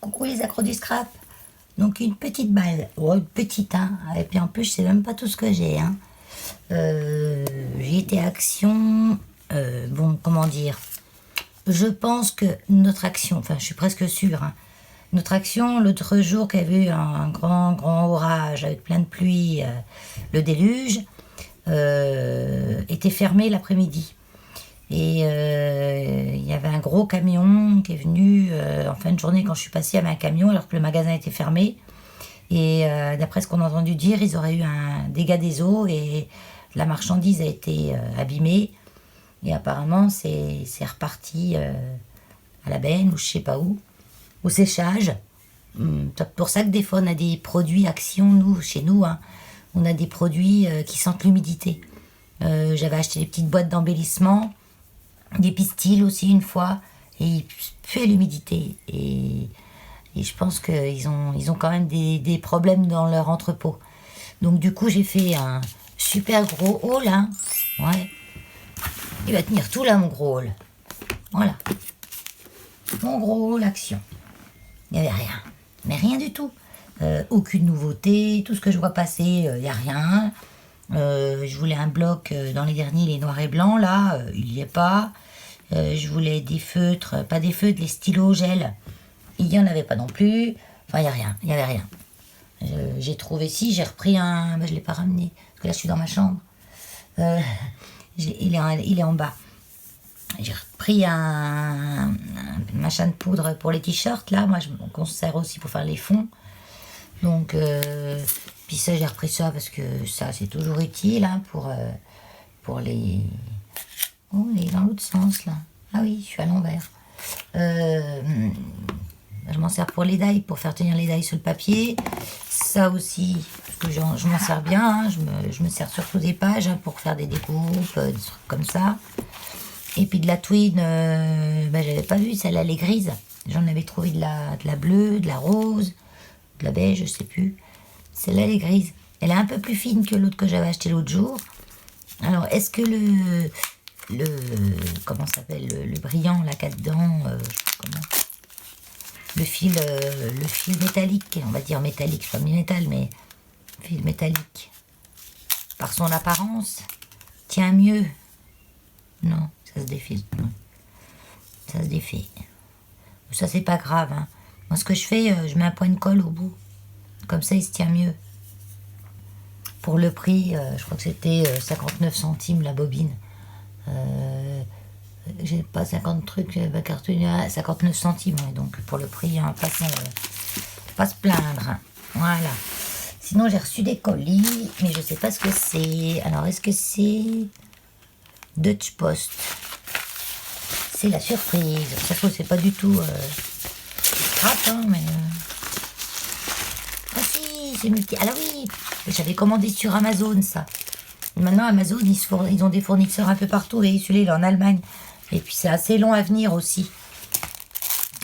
Coucou les accros du scrap. Donc une petite balle, oh, petite, hein. Et puis en plus je sais même pas tout ce que j'ai, hein. J'ai été action, bon comment dire, je pense que notre action, enfin je suis presque sûre, hein, notre action l'autre jour qu'il y avait eu un grand orage avec plein de pluie, le déluge, était fermée l'après-midi. Et il y avait un gros camion qui est venu en fin de journée quand je suis passée avec un camion alors que le magasin était fermé. Et d'après ce qu'on a entendu dire, ils auraient eu un dégât des eaux et la marchandise a été abîmée. Et apparemment, c'est reparti à la benne ou je sais pas où, au séchage. C'est pour ça que des fois, on a des produits Action, nous, chez nous, hein, on a des produits qui sentent l'humidité. J'avais acheté des petites boîtes d'embellissement, des pistils aussi une fois, et ils puaient l'humidité. Et je pense qu'ils ont quand même des problèmes dans leur entrepôt. Donc du coup, j'ai fait un super gros haul, hein. Ouais. Il va tenir tout là, mon gros haul. Voilà. Mon gros haul Action. Il n'y avait rien. Mais rien du tout. Aucune nouveauté. Tout ce que je vois passer, il n'y a rien. Je voulais un bloc dans les derniers, les noirs et blancs, là. Il n'y est pas. Je voulais des feutres, pas des feutres, les stylos gel. Il n'y en avait pas non plus. Enfin, il n'y a rien. Il n'y avait rien. J'ai trouvé, si, j'ai repris un... Ben, je ne l'ai pas ramené. Parce que là, je suis dans ma chambre. Il est en bas. J'ai repris un machin de poudre pour les t-shirts, là. Moi, qu'on se sert aussi pour faire les fonds. Donc, puis ça, j'ai repris ça parce que ça, c'est toujours utile, hein, pour les... Oh, il est dans l'autre sens, là. Ah oui, je suis à l'envers. Je m'en sers pour les die, pour faire tenir les die sur le papier. Ça aussi, parce que je m'en sers bien, hein, je me sers surtout des pages, hein, pour faire des découpes, des trucs comme ça. Et puis de la twine, ben, j'avais pas vu, celle-là, elle est grise. J'en avais trouvé de la bleue, de la rose, de la beige, je sais plus. Celle-là, elle est grise. Elle est un peu plus fine que l'autre que j'avais acheté l'autre jour. Alors, est-ce que comment ça s'appelle, le brillant, là, qu'il y a dedans, comment le fil métallique, on va dire métallique, c'est pas métal, mais fil métallique, par son apparence, tient mieux. Non, ça se défait. Non. Ça se défait. Ça, c'est pas grave, hein. Moi, ce que je fais, je mets un point de colle au bout. Comme ça, il se tient mieux. Pour le prix, je crois que c'était 59 centimes la bobine. J'ai pas 50 trucs, ma cartouche à 59 centimes, ouais, donc pour le prix, hein, pas se plaindre. Voilà. Sinon, j'ai reçu des colis, mais je sais pas ce que c'est. Alors, est-ce que c'est Dutch Post? C'est la surprise. Ça se trouve, c'est pas du tout scrap, hein, mais... Ah si, c'est multi... Ah là oui, j'avais commandé sur Amazon, ça. Et maintenant, Amazon, ils ont des fournisseurs un peu partout, et celui-là, il est en Allemagne. Et puis, c'est assez long à venir aussi.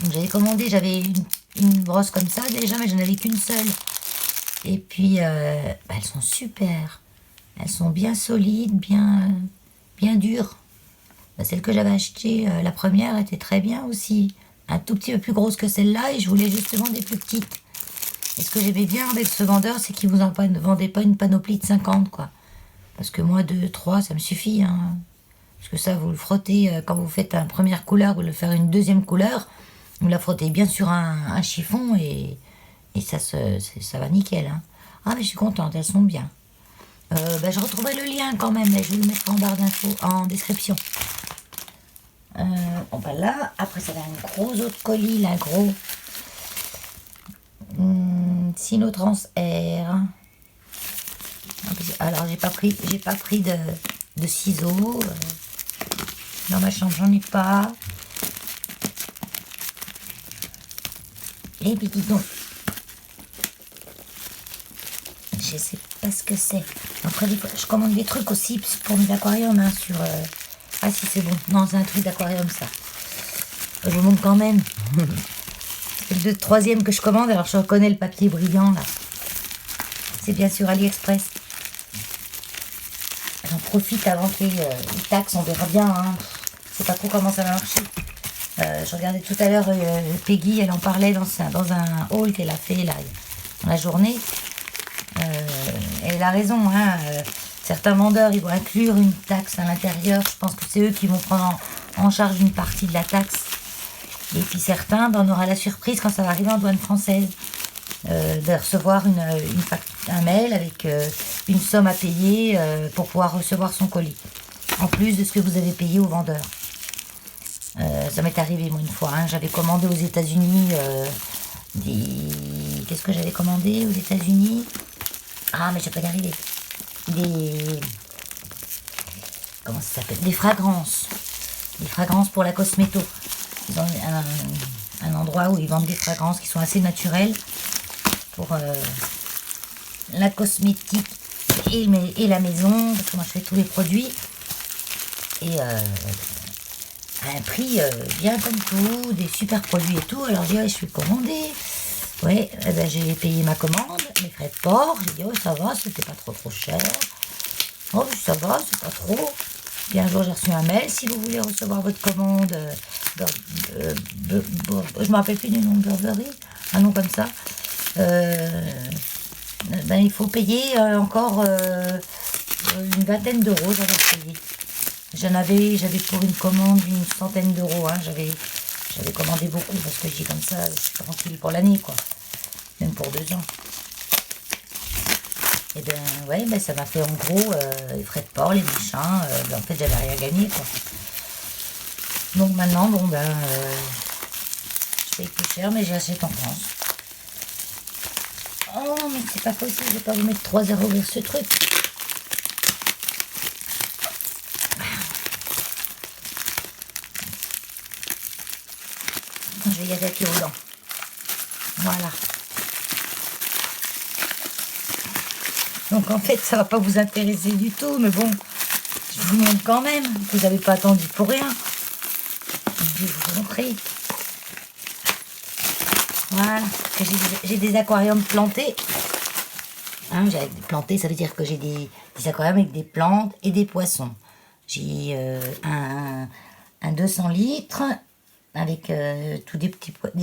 Donc, j'avais commandé, j'avais une brosse comme ça déjà, mais j'en avais qu'une seule. Et puis, bah, elles sont super. Elles sont bien solides, bien dures. Bah, celle que j'avais achetée, la première, était très bien aussi. Un tout petit peu plus grosse que celle-là, et je voulais justement des plus petites. Et ce que j'aimais bien avec ce vendeur, c'est qu'il vous en vendait pas une panoplie de 50, quoi. Parce que moi, 2, 3, ça me suffit, hein. Parce que ça, vous le frottez, quand vous faites une première couleur, vous le faire une deuxième couleur, vous la frottez bien sur un chiffon et ça va nickel, hein. Ah, mais je suis contente, elles sont bien. Bah, je retrouverai le lien quand même, mais je vais le mettre en barre d'infos, en description. On va là. Après, ça va un gros autre colis, là, gros. Sinotrans Air. Alors, j'ai pas pris de ciseaux. Dans ma chambre, j'en ai pas. Et puis, dis donc. Je sais pas ce que c'est. Après, je commande des trucs aussi pour mes aquariums, hein, sur... Ah si, c'est bon. Non, c'est un truc d'aquarium, ça. Je vous montre quand même. C'est le troisième que je commande, alors je reconnais le papier brillant, là. C'est bien sûr AliExpress. J'en profite avant que les taxes, on verra bien, hein. Je sais pas trop comment ça va marcher. Je regardais tout à l'heure Peggy, elle en parlait dans un haul qu'elle a fait là, dans la journée. Elle a raison, hein, certains vendeurs ils vont inclure une taxe à l'intérieur. Je pense que c'est eux qui vont prendre en charge une partie de la taxe. Et puis certains, ben, on aura la surprise quand ça va arriver en douane française de recevoir un mail avec une somme à payer pour pouvoir recevoir son colis. En plus de ce que vous avez payé au vendeur. Ça m'est arrivé moi une fois, hein, j'avais commandé aux États-Unis Qu'est-ce que j'avais commandé aux États-Unis? Ah, mais je peux pas y arriver. Comment ça s'appelle? Des fragrances. Des fragrances pour la cosméto. Ils ont un endroit où ils vendent des fragrances qui sont assez naturelles pour la cosmétique et la maison. Parce que moi, je fais tous les produits. Et à un prix bien comme tout, des super produits et tout. Alors, je dis, ouais, je suis commandée. Ouais, eh ben, j'ai payé ma commande, les frais de port. J'ai dit, oh, ça va, c'était pas trop cher. Oh, ça va, c'est pas trop. Puis un jour, j'ai reçu un mail. Si vous voulez recevoir votre commande, je me rappelle plus du nom, Burberry, un nom comme ça, ben, il faut payer encore une vingtaine d'euros. J'avais pour une commande une centaine d'euros. Hein, j'avais commandé beaucoup parce que j'ai comme ça, je suis tranquille pour l'année, quoi. Même pour 2 ans. Et ben ouais, ben ça m'a fait en gros les frais de port, les machins. En fait, j'avais rien gagné, quoi. Donc maintenant, bon ben, je paye plus cher, mais j'achète en France. Oh, mais c'est pas possible, je vais pas vous mettre 3 € vers ce truc. Je vais y attaquer aux dents. Voilà. Donc en fait, ça va pas vous intéresser du tout, mais bon, je vous montre quand même. Vous n'avez pas attendu pour rien. Je vais vous montrer. Voilà. J'ai des aquariums plantés. Hein, j'ai planté, ça veut dire que j'ai des aquariums avec des plantes et des poissons. J'ai un 200 litres avec tous des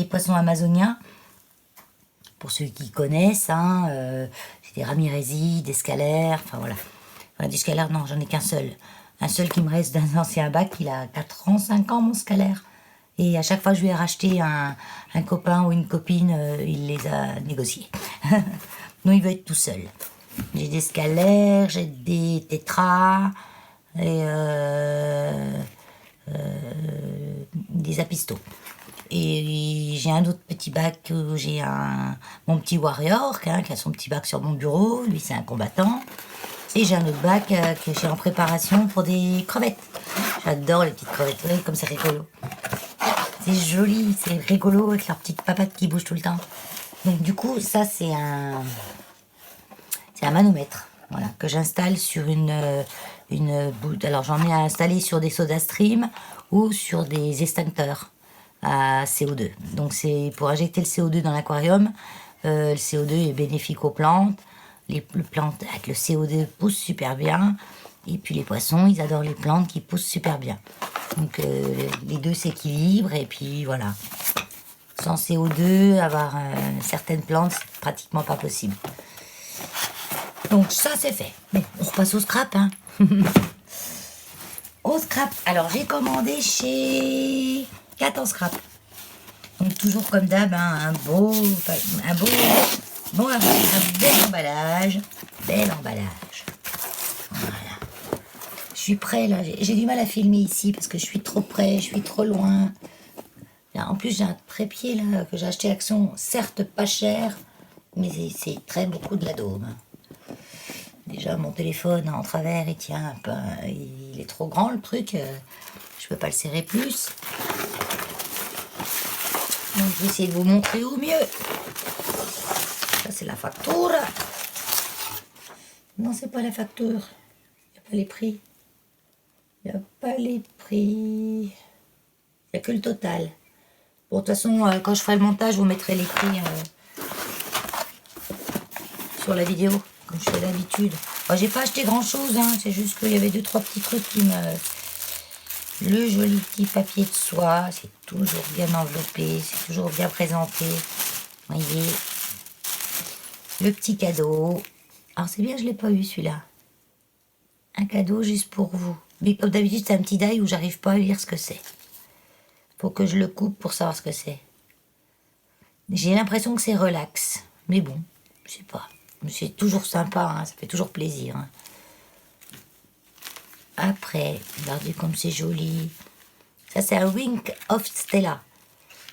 poissons amazoniens. Pour ceux qui connaissent, hein, c'est des ramirésis, des scalaires, enfin voilà. Enfin, des scalaires, non, j'en ai qu'un seul. Un seul qui me reste d'un ancien bac, il a 4 ans, 5 ans, mon scalaire. Et à chaque fois que je lui ai racheté un copain ou une copine, il les a négociés. Non, il veut être tout seul. J'ai des scalaires, j'ai des tétras, et des apistos. Et j'ai un autre petit bac où j'ai mon petit warrior hein, qui a son petit bac sur mon bureau. Lui, c'est un combattant. Et j'ai un autre bac que j'ai en préparation pour des crevettes. J'adore les petites crevettes. Vous voyez comme c'est rigolo. C'est joli, c'est rigolo avec leurs petites papates qui bougent tout le temps. Donc du coup, ça c'est un manomètre. Voilà, que j'installe sur une bout. Alors j'en ai installé sur des SodaStream ou sur des extincteurs à CO2. Donc c'est pour injecter le CO2 dans l'aquarium. Le CO2 est bénéfique aux plantes. Les plantes avec le CO2 poussent super bien. Et puis les poissons, ils adorent les plantes qui poussent super bien. Donc les deux s'équilibrent et puis voilà. Sans CO2, avoir certaines plantes, c'est pratiquement pas possible. Donc ça c'est fait. Bon, on repasse au scrap, hein. Au scrap. Alors j'ai commandé chez Cat en scrap. Donc toujours comme d'hab, hein, un bel emballage. Bel emballage. Voilà. Je suis prêt là. J'ai du mal à filmer ici parce que je suis trop près, je suis trop loin. Là, en plus j'ai un trépied là que j'ai acheté à Action, certes pas cher, mais c'est très beaucoup de la dôme. Déjà mon téléphone en travers il tient un peu, il est trop grand le truc, je peux pas le serrer plus. Donc je vais essayer de vous montrer au mieux. Ça c'est la facture. Non c'est pas la facture, il n'y a pas les prix. Il n'y a pas les prix. Il n'y a que le total. Bon, de toute façon, quand je ferai le montage, je vous mettrai les prix sur la vidéo, comme je fais d'habitude. Bon, j'ai pas acheté grand chose, hein, c'est juste qu'il y avait 2-3 petits trucs Le joli petit papier de soie, c'est toujours bien enveloppé, c'est toujours bien présenté. Voyez. Le petit cadeau. Alors c'est bien, je ne l'ai pas eu celui-là. Un cadeau juste pour vous. Mais comme d'habitude, c'est un petit die où j'arrive pas à lire ce que c'est. Faut que je le coupe pour savoir ce que c'est. J'ai l'impression que c'est relax. Mais bon, je sais pas. C'est toujours sympa, hein, ça fait toujours plaisir. Hein. Après, regardez comme c'est joli. Ça, c'est un Wink of Stella.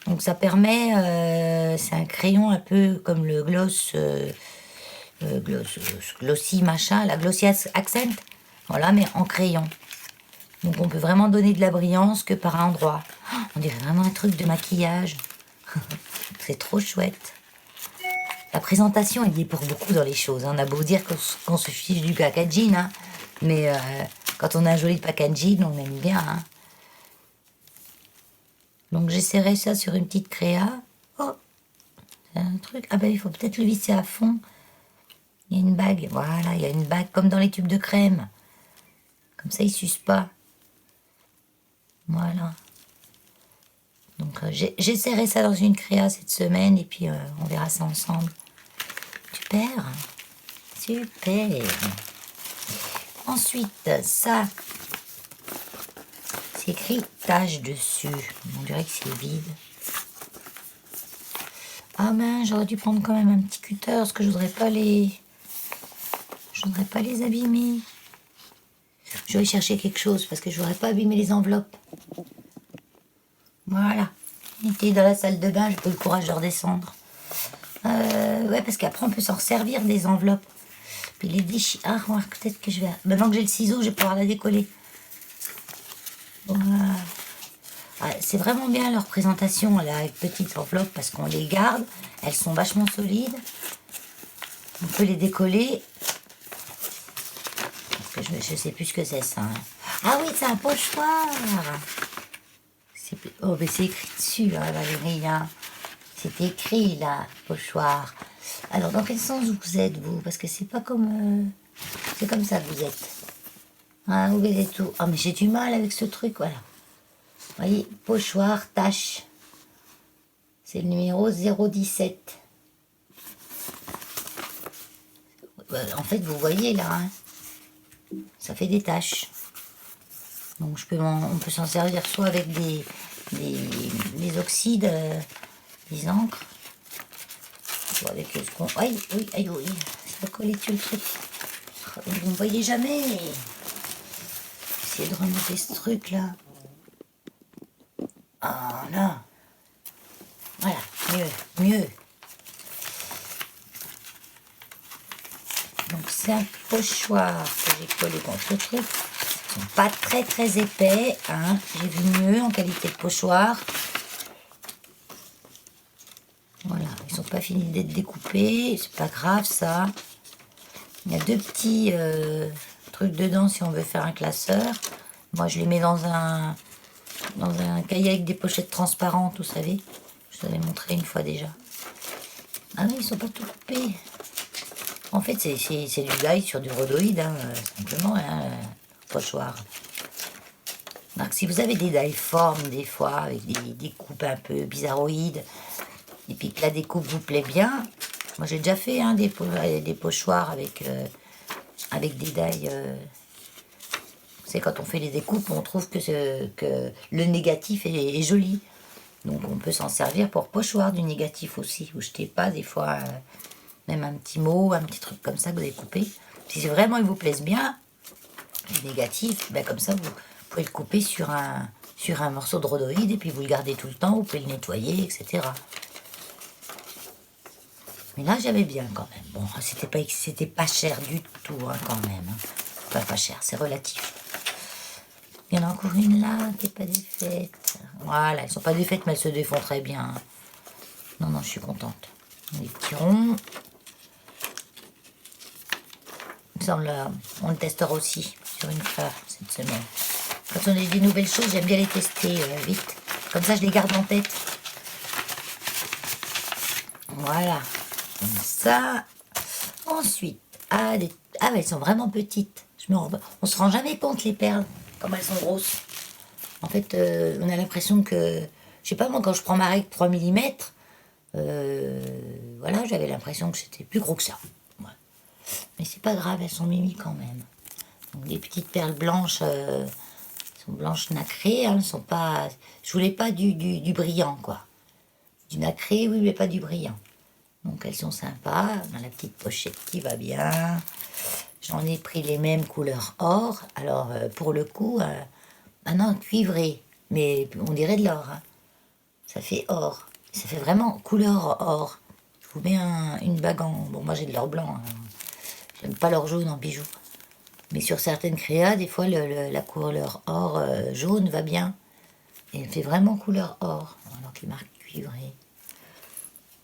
Donc ça permet, c'est un crayon un peu comme le glossy machin, la glossy accent. Voilà, mais en crayon. Donc on peut vraiment donner de la brillance que par endroit. Oh, on dirait vraiment un truc de maquillage. C'est trop chouette. La présentation, il y est pour beaucoup dans les choses. On a beau dire qu'on se fiche du packaging, hein, mais quand on a un joli packaging, on aime bien. Hein. Donc j'essaierai ça sur une petite créa. Oh, c'est un truc. Ah ben il faut peut-être le visser à fond. Il y a une bague. Voilà, il y a une bague comme dans les tubes de crème. Comme ça, il ne s'use pas. Voilà. Donc j'essaierai ça dans une créa cette semaine et puis on verra ça ensemble. Super. Super. Ensuite, ça, c'est écrit tâche dessus. On dirait que c'est vide. Ah mince, j'aurais dû prendre quand même un petit cutter parce que je voudrais pas les abîmer. Je vais chercher quelque chose parce que je voudrais pas abîmer les enveloppes. Voilà. Il était dans la salle de bain, j'ai pas eu le courage de redescendre. Ouais, parce qu'après on peut s'en servir des enveloppes. Puis les déchets. Ah, remarque, peut-être que je vais. Maintenant que j'ai le ciseau, je vais pouvoir la décoller. Voilà. Ouais, c'est vraiment bien leur présentation là, avec petites enveloppes parce qu'on les garde. Elles sont vachement solides. On peut les décoller. Parce que je sais plus ce que c'est ça. Hein. Ah oui, c'est un pochoir. Oh, mais c'est écrit dessus, hein, Valérie. Hein. C'est écrit là, pochoir. Alors, dans quel sens vous êtes, vous? Parce que c'est pas comme. C'est comme ça que vous êtes. Ah, vous êtes tout. Oh, mais j'ai du mal avec ce truc, voilà. Vous voyez, pochoir, tâche. C'est le numéro 017. En fait, vous voyez là, hein, ça fait des taches. Donc, on peut s'en servir soit avec des oxydes, des encres, soit avec ce qu'on... Aïe, oui, aïe, oui, ça va coller dessus le truc. Vous ne voyez jamais. Essayez de remonter ce truc là. Ah là. Voilà, mieux. Donc c'est un pochoir que j'ai collé contre le truc. Ils sont pas très épais. Hein. J'ai vu mieux en qualité de pochoir. Voilà, ils sont pas finis d'être découpés. C'est pas grave ça. Il y a deux petits trucs dedans si on veut faire un classeur. Moi je les mets dans un cahier avec des pochettes transparentes, vous savez. Je vous avais montré une fois déjà. Ah oui, ils sont pas tout coupés. En fait, c'est du die sur du rhodoïde, hein, simplement, hein, pochoir. Donc, si vous avez des die formes, des fois, avec des coupes un peu bizarroïdes, et puis que la découpe vous plaît bien, moi j'ai déjà fait hein, des pochoirs avec des die. C'est quand on fait les découpes, on trouve que le négatif est joli. Donc on peut s'en servir pour pochoir du négatif aussi. Vous jetez pas des fois... même un petit mot, un petit truc comme ça que vous avez coupé. Si vraiment ils vous plaisent bien, les négatifs, ben comme ça vous pouvez le couper sur un morceau de rhodoïde et puis vous le gardez tout le temps, vous pouvez le nettoyer, etc. Mais là j'avais bien quand même. Bon, c'était pas cher du tout hein, quand même. Hein. Enfin pas cher, c'est relatif. Il y en a encore une là qui n'est pas défaite. Voilà, elles sont pas défaites mais elles se défont très bien. Non, je suis contente. Les petits ronds. On le testera aussi sur une fleur cette semaine. Quand on a des nouvelles choses, j'aime bien les tester vite. Comme ça, je les garde en tête. Voilà. Comme ça. Ensuite, elles sont vraiment petites. On se rend jamais compte les perles, comme elles sont grosses. En fait, on a l'impression que, je sais pas moi, quand je prends ma règle 3 mm, voilà, j'avais l'impression que c'était plus gros que ça. Ouais. Mais c'est pas grave, elles sont mimi quand même. Donc les petites perles blanches, sont blanches nacrées, hein, elles sont pas... Je voulais pas du brillant, quoi. Du nacré, oui, mais pas du brillant. Donc elles sont sympas. On a la petite pochette qui va bien. J'en ai pris les mêmes couleurs or. Alors, pour le coup, maintenant cuivré. Mais on dirait de l'or. Hein. Ça fait or. Ça fait vraiment couleur or. Je vous mets une bague en... Bon, moi j'ai de l'or blanc. Hein. J'aime pas l'or jaune en bijoux. Mais sur certaines créas, des fois, la couleur or jaune va bien. Et elle fait vraiment couleur or. Alors qu'il marque cuivré.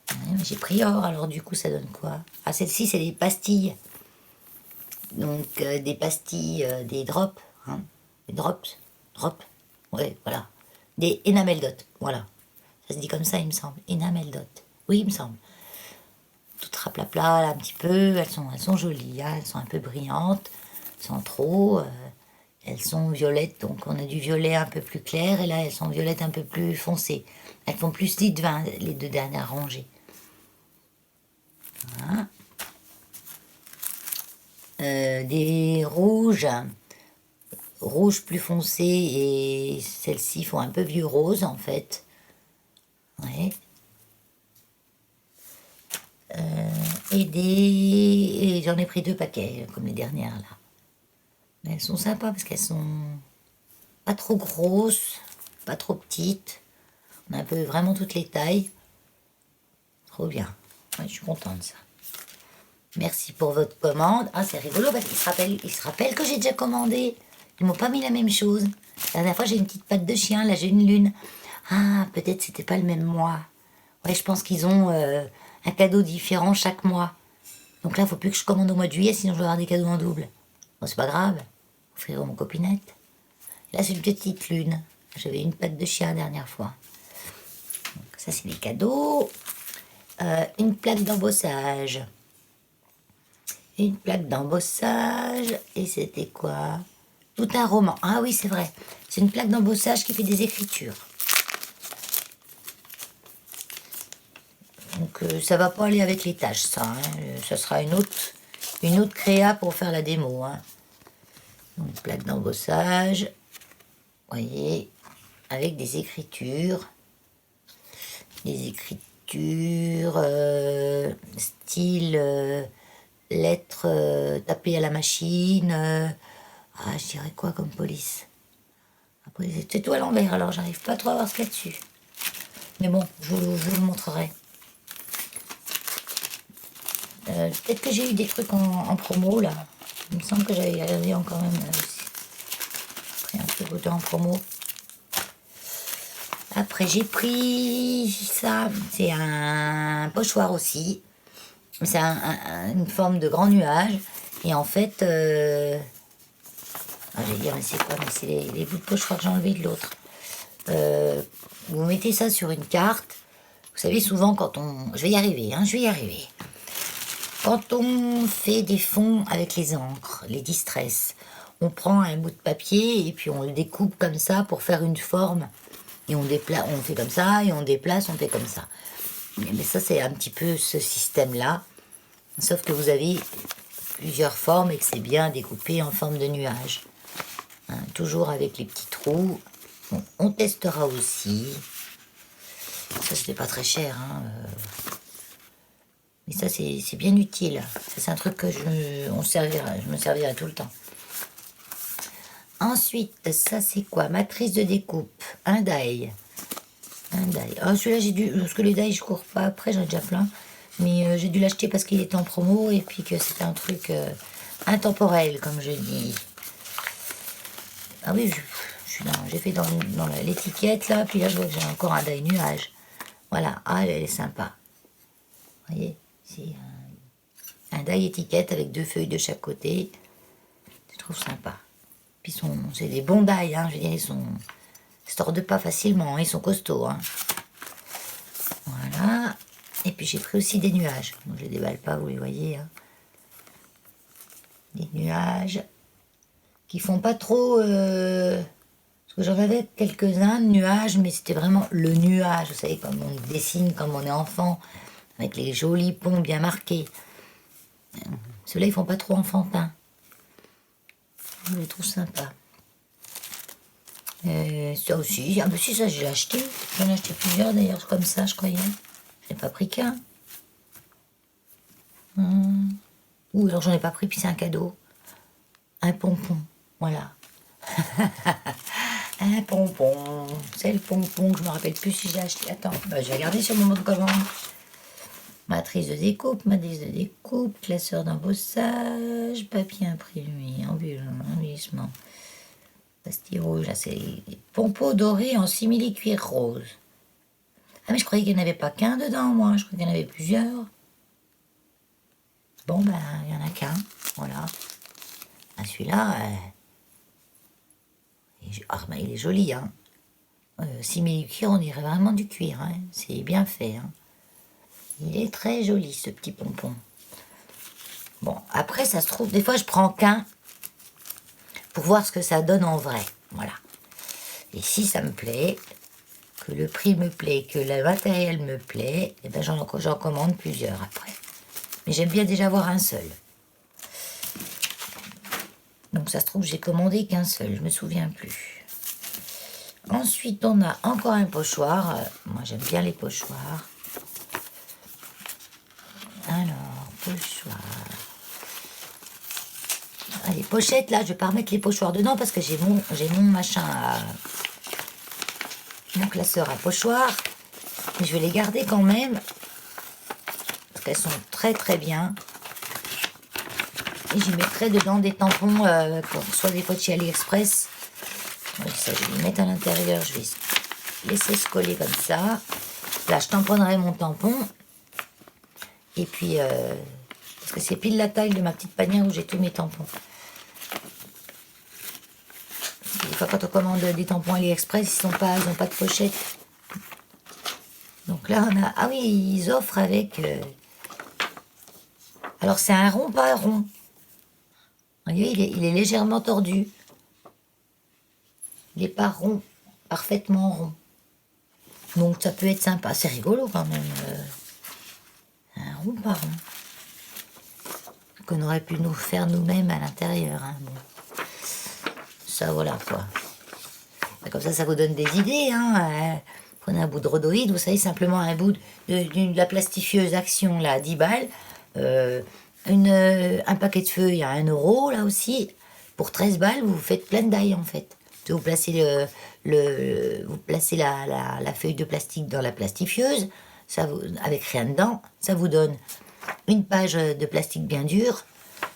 Ouais, j'ai pris or, alors du coup, ça donne quoi? Ah, celle-ci, c'est des pastilles. Donc, des pastilles, des drops. Hein. Des drops. Drops. Ouais, voilà. Des enamel dot. Voilà. Ça se dit comme ça, il me semble. Enamel dot. Oui, il me semble. Tout raplapla, là, un petit peu. Elles sont jolies. Hein. Elles sont un peu brillantes. Sans trop. Elles sont violettes. Donc, on a du violet un peu plus clair. Et là, elles sont violettes un peu plus foncées. Elles font plus lit de vin, les deux dernières rangées. Voilà. Des rouges. Rouge plus foncé et celles-ci font un peu vieux rose en fait. Ouais. Et j'en ai pris 2 paquets comme les dernières là. Mais elles sont sympas parce qu'elles sont pas trop grosses, pas trop petites. On a un peu vraiment toutes les tailles. Trop bien. Ouais, je suis contente de ça. Merci pour votre commande. Ah, c'est rigolo parce qu'ils se rappellent que j'ai déjà commandé. Ils m'ont pas mis la même chose. La dernière fois, j'ai une petite patte de chien. Là, j'ai une lune. Ah, peut-être c'était pas le même mois. Ouais, je pense qu'ils ont un cadeau différent chaque mois. Donc là, il faut plus que je commande au mois de juillet, sinon je vais avoir des cadeaux en double. Bon, c'est pas grave. Offrir à mon copinette. Là, c'est une petite lune. J'avais une patte de chien la dernière fois. Donc, ça, c'est les cadeaux. Une plaque d'embossage. Une plaque d'embossage. Et c'était quoi? Tout un roman. Ah oui, c'est vrai. C'est une plaque d'embossage qui fait des écritures. Donc ça va pas aller avec les tâches, ça. Hein. Ça sera une autre créa pour faire la démo. Hein. Donc plaque d'embossage. Vous voyez, avec des écritures. Des écritures style lettres tapées à la machine. Ah, je dirais quoi comme police? Après, c'est tout à l'envers, alors j'arrive pas trop à voir ce qu'il y a dessus. Mais bon, je vous le montrerai. Peut-être que j'ai eu des trucs en promo, là. Il me semble que j'avais encore même pris un truc en promo. Après, j'ai pris ça. C'est un pochoir aussi. C'est une forme de grand nuage. Et en fait... j'allais dire, mais c'est quoi? Mais c'est les bouts de pochoir que j'ai enlevés de l'autre. Vous mettez ça sur une carte. Vous savez, souvent, quand on... Je vais y arriver, hein, je vais y arriver. Quand on fait des fonds avec les encres, les distress, on prend un bout de papier et puis on le découpe comme ça pour faire une forme. Et on fait comme ça et on déplace, on fait comme ça. Mais ça, c'est un petit peu ce système-là. Sauf que vous avez plusieurs formes et que c'est bien découpé en forme de nuage. Hein, toujours avec les petits trous. Bon, on testera aussi. Ça, c'était pas très cher. Hein, Mais ça, c'est bien utile. C'est un truc que je me servirai tout le temps. Ensuite, ça c'est quoi? Matrice de découpe. Un die. Ah, celui-là, j'ai dû... Parce que les die, je cours pas après, j'en ai déjà plein. Mais j'ai dû l'acheter parce qu'il était en promo et puis que c'était un truc intemporel, comme je dis. Ah oui, j'ai fait dans l'étiquette, là. Puis là, je vois que j'ai encore un die nuage. Voilà. Ah, elle est sympa. Vous voyez? C'est un die étiquette avec 2 feuilles de chaque côté. Je trouve sympa. Puis c'est des bons die, hein. Je veux dire, ils se tordent pas facilement. Hein. Ils sont costauds. Hein. Voilà. Et puis j'ai pris aussi des nuages. Donc je les déballe pas, vous les voyez. Hein. Des nuages qui font pas trop... ce J'en avais quelques-uns de nuages, mais c'était vraiment le nuage. Vous savez, comme on dessine, comme on est enfant, avec les jolis ponts bien marqués. Ceux-là, ils font pas trop enfantin. Je les trouve sympas. Ça aussi, ah bah si, ça j'ai acheté. J'en ai acheté plusieurs d'ailleurs, comme ça, je croyais. Je n'ai pas pris qu'un. Ou alors j'en ai pas pris, puis c'est un cadeau. Un pompon, voilà. Un pompon. C'est le pompon que je me rappelle plus si j'ai acheté. Attends, bah, j'ai regardé sur mon mode commande. Matrice de découpe, classeur d'embossage, papier imprimé, embellissement. Pastille rouge, là c'est des pompons dorés en simili-cuir rose. Ah mais je croyais qu'il n'y en avait pas qu'un dedans, moi. Je croyais qu'il y en avait plusieurs. Bon ben, il n'y en a qu'un, voilà. Ah, celui-là, ben, il est joli, hein. Simili-cuir, on dirait vraiment du cuir, hein. C'est bien fait, hein. Il est très joli, ce petit pompon. Bon, après, ça se trouve, des fois, je prends qu'un pour voir ce que ça donne en vrai. Voilà. Et si ça me plaît, que le prix me plaît, que le matériel me plaît, et ben j'en commande plusieurs après. Mais j'aime bien déjà avoir un seul. Donc, ça se trouve, j'ai commandé qu'un seul, je me souviens plus. Ensuite, on a encore un pochoir. Moi, j'aime bien les pochoirs. Alors, pochoir. Ah, les pochettes, là, je vais pas remettre les pochoirs dedans parce que j'ai mon machin mon classeur à pochoirs. Mais je vais les garder quand même parce qu'elles sont très très bien. Et j'y mettrai dedans des tampons, soit des fois de chez AliExpress. Donc ça, je vais les mettre à l'intérieur. Je vais laisser se coller comme ça. Là, je tamponnerai mon tampon. Et puis, parce que c'est pile la taille de ma petite panière où j'ai tous mes tampons. Des fois, quand on commande des tampons AliExpress, ils n'ont pas de pochette. Donc là, on a... Ah oui, ils offrent avec... Alors, c'est un rond, pas un rond. Vous voyez, il est légèrement tordu. Il n'est pas rond, parfaitement rond. Donc, ça peut être sympa. C'est rigolo, quand même. Un rond, pas rond. Qu'on aurait pu nous faire nous-mêmes à l'intérieur. Hein. Bon. Ça, voilà, quoi. Comme ça vous donne des idées. Hein. Prenez un bout de rhodoïde, vous savez, simplement un bout de la plastifieuse Action, là, à 10 balles. Un paquet de feuilles à 1 €, là aussi. Pour 13 balles, vous faites plein d'ail, en fait. Vous placez, vous placez la feuille de plastique dans la plastifieuse, avec rien dedans. Ça vous donne une page de plastique bien dur.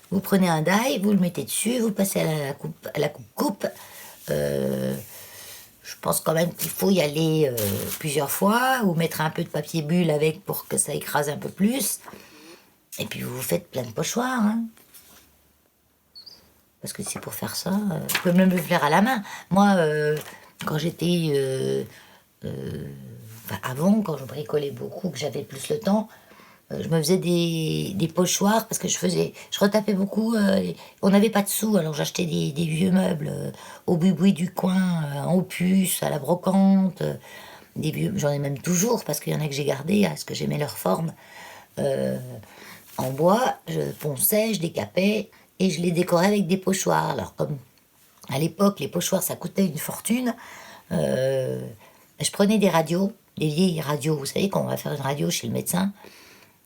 Vous prenez un die, vous le mettez dessus, vous passez à la coupe. Je pense quand même qu'il faut y aller plusieurs fois, ou mettre un peu de papier bulle avec pour que ça écrase un peu plus. Et puis vous faites plein de pochoirs. Hein. Parce que c'est pour faire ça. Vous pouvez même le faire à la main. Moi, quand j'étais... avant, quand je bricolais beaucoup, que j'avais plus le temps, je me faisais des pochoirs parce que je retapais beaucoup. On n'avait pas de sous, alors j'achetais des vieux meubles au boui-boui du coin, en opus, à la brocante. J'en ai même toujours parce qu'il y en a que j'ai gardé parce que j'aimais leur forme. En bois, je ponçais, je décapais et je les décorais avec des pochoirs. Alors comme à l'époque, les pochoirs ça coûtait une fortune, je prenais des radios, des vieilles radios. Vous savez quand on va faire une radio chez le médecin.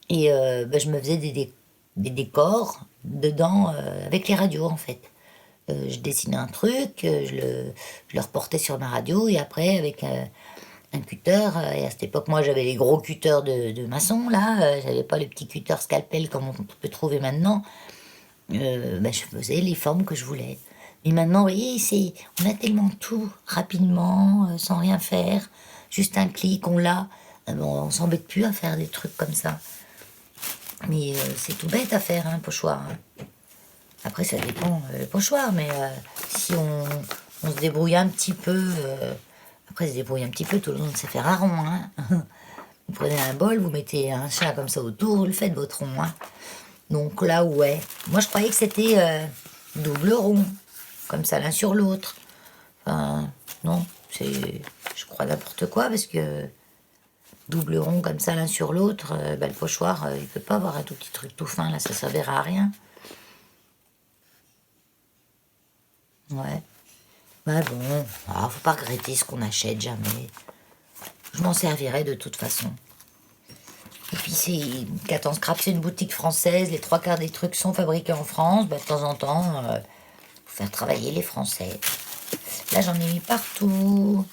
Et je me faisais des décors dedans avec les radios en fait. Je dessinais un truc, je le reportais sur ma radio et après avec un cutter. Et à cette époque, moi j'avais les gros cutters de maçon là, j'avais pas les petits cutters scalpel comme on peut trouver maintenant. Je faisais les formes que je voulais. Mais maintenant, vous voyez, on a tellement tout rapidement, sans rien faire, juste un clic, on l'a. On s'embête plus à faire des trucs comme ça. Mais c'est tout bête à faire, un pochoir. Hein. Après, ça dépend le pochoir, mais si on se débrouille un petit peu... après, se débrouille un petit peu, tout le monde sait faire un rond. Hein. Vous prenez un bol, vous mettez un chat comme ça autour, vous le faites votre rond. Hein. Donc là, ouais. Moi, je croyais que c'était double rond, comme ça, l'un sur l'autre. Enfin, Non, c'est, je crois, n'importe quoi, parce que double rond comme ça l'un sur l'autre, le pochoir, il peut pas avoir un tout petit truc tout fin, là, ça servira à rien. Ouais. Bah bon, faut pas regretter ce qu'on achète, jamais. Je m'en servirai de toute façon. Et puis c'est 14 Scrap, c'est une boutique française, les 3 quarts des trucs sont fabriqués en France, de temps en temps, faut faire travailler les Français. Là j'en ai mis partout.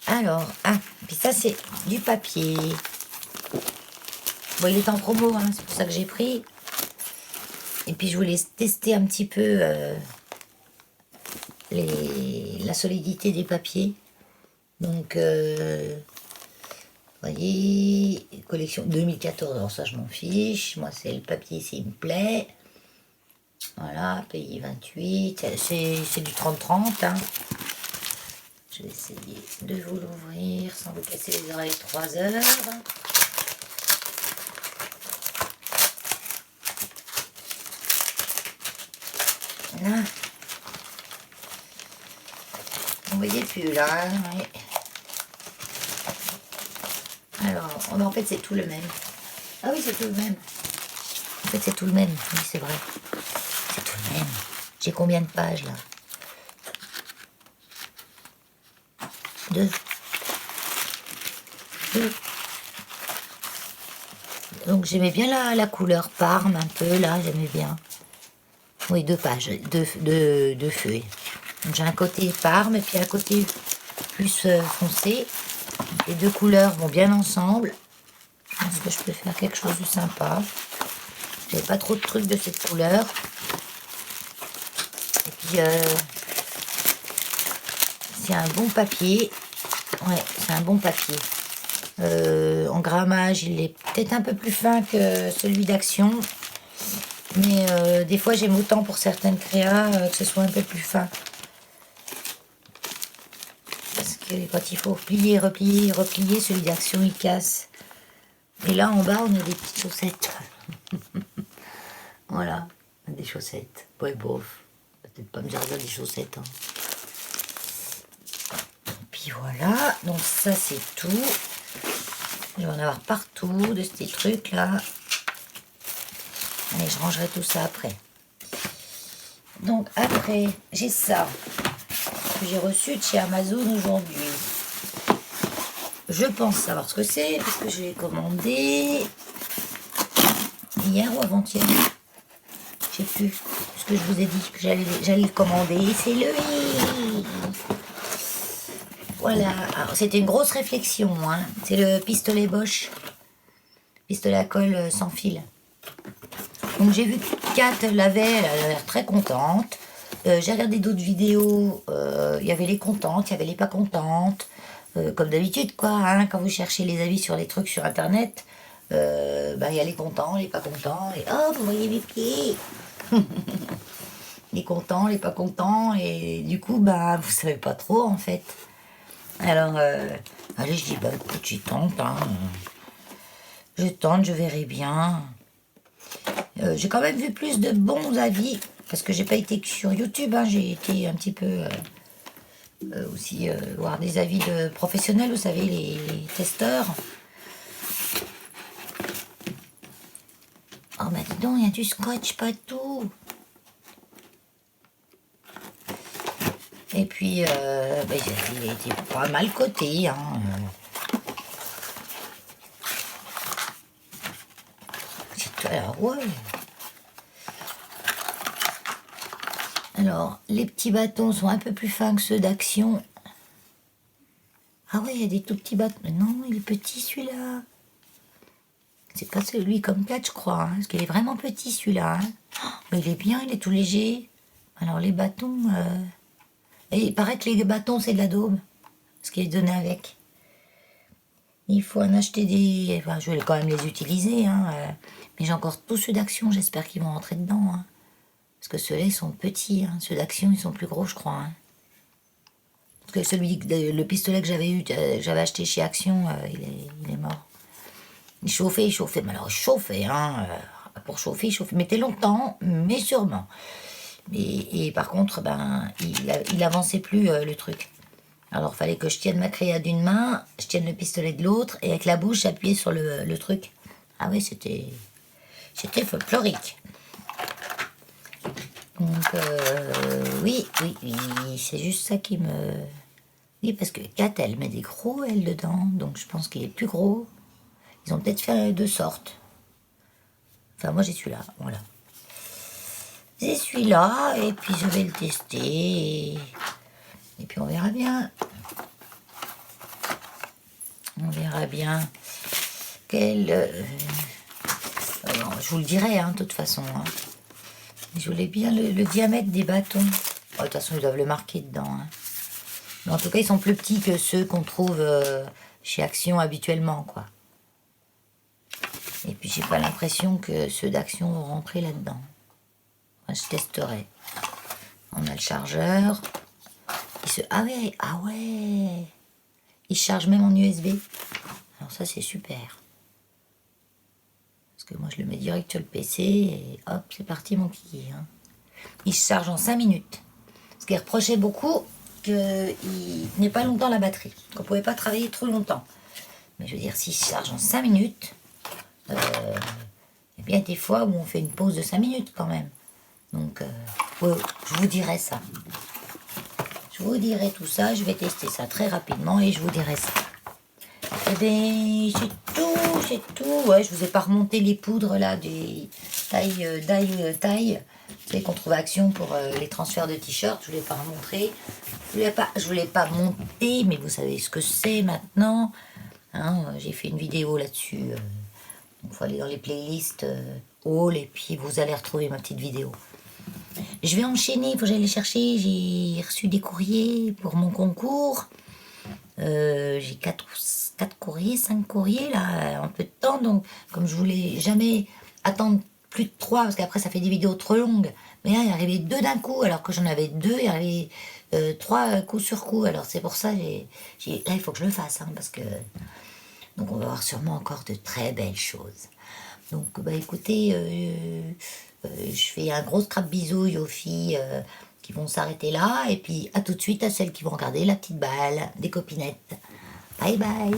Alors, puis ça c'est du papier. Bon, il est en promo, hein, c'est pour ça que j'ai pris. Et puis je voulais tester un petit peu la solidité des papiers. Donc, vous voyez, collection 2014, alors ça je m'en fiche. Moi c'est le papier s'il me plaît. Voilà, pays 28, c'est du 30-30. Hein. Je vais essayer de vous l'ouvrir sans vous casser les oreilles 3 heures. Là. Vous voyez plus là, oui. Alors, en fait c'est tout le même. Ah oui, c'est tout le même. En fait c'est tout le même, oui c'est vrai. C'est tout le même. J'ai combien de pages là? 2. Donc j'aimais bien la couleur Parme un peu là, j'aimais bien. Oui, 2 pages, deux feuilles. Donc j'ai un côté Parme et puis un côté plus foncé. Les 2 couleurs vont bien ensemble. Je pense que je peux faire quelque chose de sympa. J'avais pas trop de trucs de cette couleur. Et puis c'est un bon papier. Ouais, c'est un bon papier. En grammage, il est peut-être un peu plus fin que celui d'Action. Mais des fois, j'aime autant pour certaines créas que ce soit un peu plus fin. Parce que quand il faut plier, replier, replier, celui d'Action, il casse. Et là, en bas, on a des petites chaussettes. Voilà, des chaussettes. Ouais, bof. Peut-être pas me dire ça, des chaussettes. Hein. Puis voilà, donc ça, c'est tout. Je vais en avoir partout de ces trucs-là. Allez, je rangerai tout ça après. Donc après, j'ai ça que j'ai reçu de chez Amazon aujourd'hui. Je pense savoir ce que c'est, parce que je l'ai commandé hier ou avant-hier. Je sais plus ce que je vous ai dit, que j'allais le commander. C'est le i. Voilà, c'était une grosse réflexion. Hein. C'est le pistolet Bosch. Pistolet à colle sans fil. Donc j'ai vu que Kat l'avait, elle a l'air très contente. J'ai regardé d'autres vidéos, il y avait les contentes, il y avait les pas contentes. Comme d'habitude quoi, hein, quand vous cherchez les avis sur les trucs sur internet, il y a les contents, les pas contents, et oh vous voyez mes pieds. Les contents, les pas contents, et du coup vous savez pas trop en fait. Alors allez, je dis écoute, j'y tente, hein. Je tente, je verrai bien. J'ai quand même vu plus de bons avis, parce que j'ai pas été que sur YouTube, hein, j'ai été un petit peu aussi voir des avis de professionnels, vous savez, les testeurs. Oh bah dis donc, il y a du scotch partout. Et puis, il a été pas mal coté, hein. Ouais. Alors, les petits bâtons sont un peu plus fins que ceux d'Action. Ah ouais, il y a des tout petits bâtons. Mais non, il est petit celui-là. C'est pas celui comme 4, je crois. Hein, parce qu'il est vraiment petit celui-là. Hein. Oh, mais il est bien, il est tout léger. Alors, les bâtons... Et il paraît que les bâtons, c'est de la daube. Ce qui est donné avec. Il faut en acheter des... Enfin, je vais quand même les utiliser. Hein, mais j'ai encore tous ceux d'Action. J'espère qu'ils vont rentrer dedans. Hein. Parce que ceux-là, ils sont petits. Hein. Ceux d'Action, ils sont plus gros, je crois. Hein. Parce que le pistolet que j'avais acheté chez Action, il est mort. Il chauffait. Mais alors, il chauffait. Hein. Pour chauffer, il chauffait. Mettait longtemps, mais sûrement. Et par contre, ben, il avançait plus le truc. Alors, fallait que je tienne ma créa d'une main, je tienne le pistolet de l'autre, et avec la bouche, j'appuyais sur le truc. Ah oui, c'était folklorique. Donc, oui, c'est juste ça qui me... Oui, parce que Kat, elle met des gros L dedans, donc je pense qu'il est plus gros. Ils ont peut-être fait de sorte. Enfin, moi, j'ai celui-là, voilà. J'ai celui-là, et puis je vais le tester, et puis on verra bien. On verra bien quel... je vous le dirai, hein, de toute façon. Hein. Je voulais bien le diamètre des bâtons. Oh, de toute façon, ils doivent le marquer dedans. Hein. Mais en tout cas, ils sont plus petits que ceux qu'on trouve chez Action habituellement, quoi. Et puis, j'ai pas l'impression que ceux d'Action vont rentrer là-dedans. Moi, je testerai. On a le chargeur. Ah ouais. Il charge même en USB. Alors ça, c'est super. Parce que moi, je le mets direct sur le PC et hop, c'est parti mon kiki. Hein. Il se charge en 5 minutes. Ce qui reprochait beaucoup qu'il tenait pas longtemps la batterie. Qu'on ne pouvait pas travailler trop longtemps. Mais je veux dire, s'il se charge en 5 minutes, il y a bien des fois où on fait une pause de 5 minutes quand même. Donc, je vous dirai ça. Je vous dirai tout ça. Je vais tester ça très rapidement et je vous dirai ça. Eh bien, c'est tout. Ouais, je vous ai pas remonté les poudres là, des taille, tu sais, qu'on trouve à Action pour les transferts de t-shirts. Je ne vous l'ai pas remontré. Je vous l'ai pas monté, mais vous savez ce que c'est maintenant. Hein, j'ai fait une vidéo là-dessus. Il faut aller dans les playlists Haul et puis vous allez retrouver ma petite vidéo. Je vais enchaîner, il faut que j'aille les chercher. J'ai reçu des courriers pour mon concours. J'ai 4 courriers, 5 courriers là, en peu de temps. Donc, comme je voulais jamais attendre plus de 3, parce qu'après ça fait des vidéos trop longues. Mais là, il est arrivé 2 d'un coup, alors que j'en avais 2, il est arrivé 3 coup sur coup. Alors c'est pour ça, là, il faut que je le fasse, hein, parce que... Donc on va avoir sûrement encore de très belles choses. Donc, bah écoutez, je fais un gros scrap bisouille aux filles qui vont s'arrêter là. Et puis, à tout de suite à celles qui vont regarder la petite balle des copinettes. Bye bye.